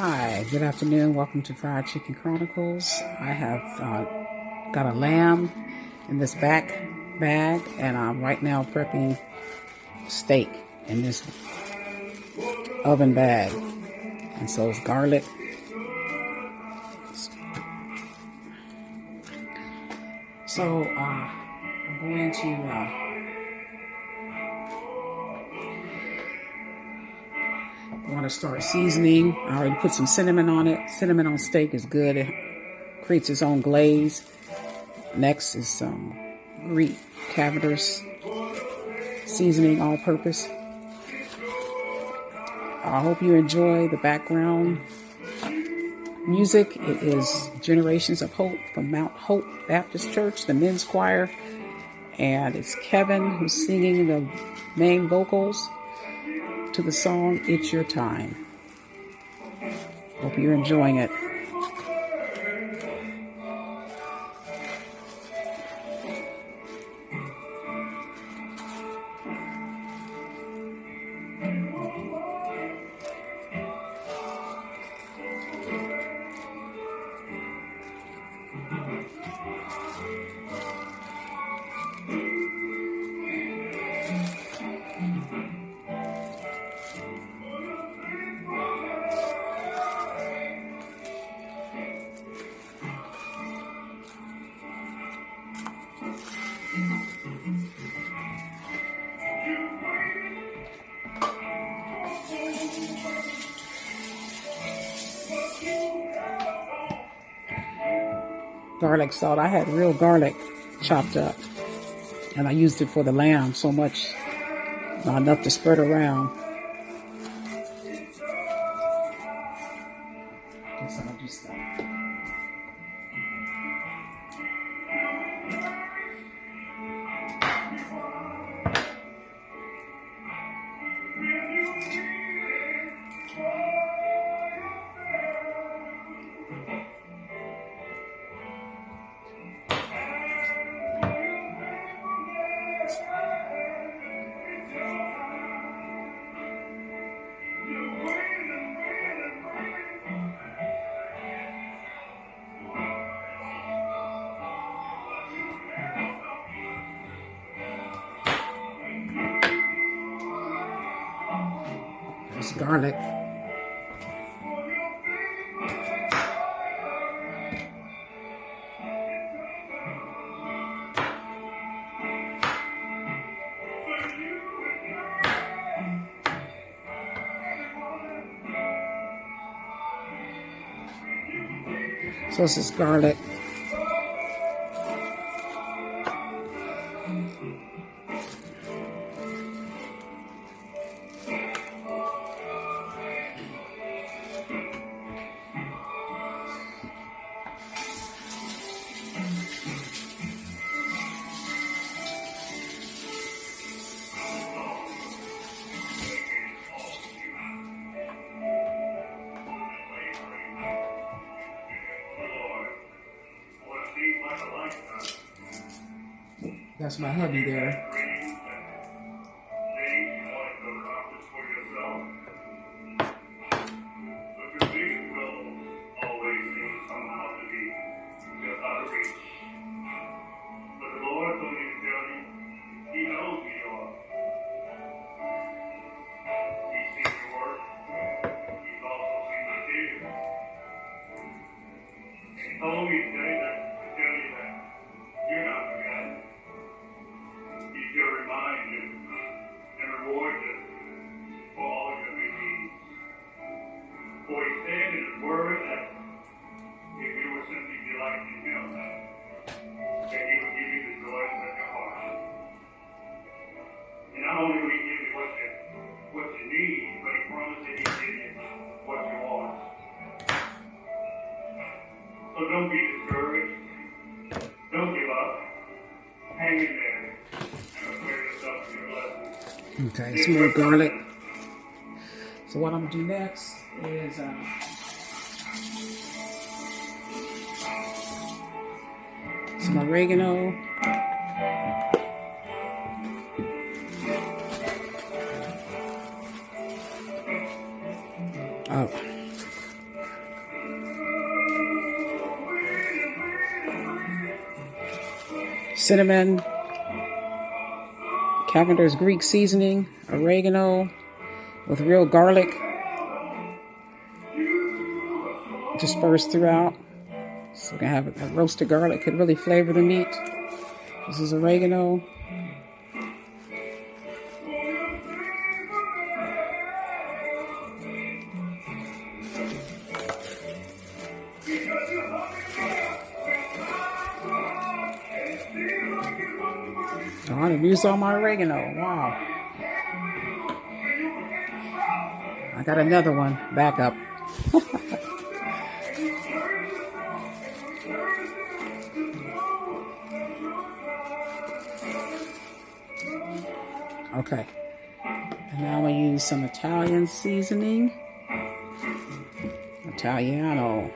Hi, good afternoon. Welcome to Fried Chicken Chronicles. I have got a lamb in this back bag, and I'm right now prepping steak in this oven bag. And so it's garlic. So I'm going to start seasoning. I already put some cinnamon on it. Cinnamon on steak is good. It creates its own glaze. Next is some Greek Cavender's seasoning, all-purpose. I hope you enjoy the background music. It is Generations of Hope from Mount Hope Baptist Church, the men's choir. And it's Kevin who's singing the main vocals to the song, It's Your Time. Hope you're enjoying it. Garlic salt. I had real garlic chopped up, and I used it for the lamb so much, not enough to spread around. Guess I'll just stop. There's garlic. So this is garlic. That's my hubby there. So don't be discouraged. Don't give up. Hang in there and prepare yourself for your blessing. Okay, some more garlic. So what I'm gonna do next is some oregano. Oh, cinnamon, Cavender's Greek seasoning, oregano with real garlic dispersed throughout. So we're going to have a roasted garlic, could really flavor the meat. This is oregano. Oh, I done used all my oregano. Wow. I got another one. Back up. Okay. And now I'm going to use some Italian seasoning. Italiano.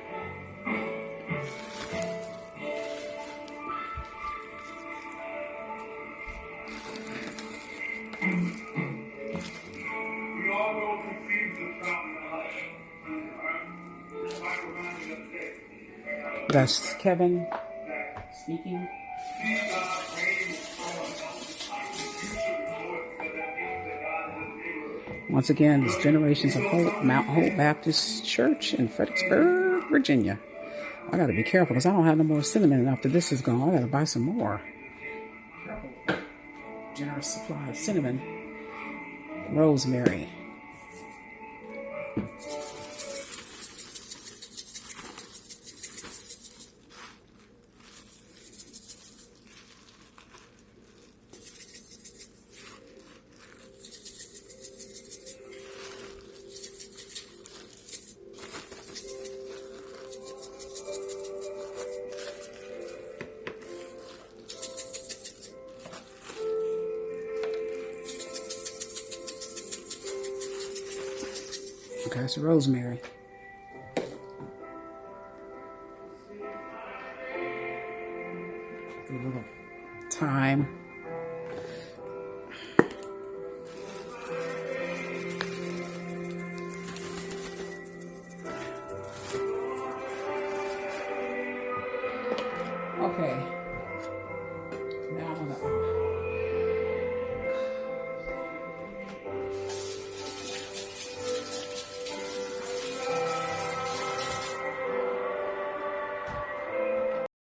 That's Kevin speaking. Once again, it's Generations of Hope, Mount Hope Baptist Church in Fredericksburg, Virginia. I got to be careful because I don't have no more cinnamon after this is gone. I got to buy some more. Generous supply of cinnamon. Rosemary. Okay, it's rosemary. A little thyme. Okay. Now I'm gonna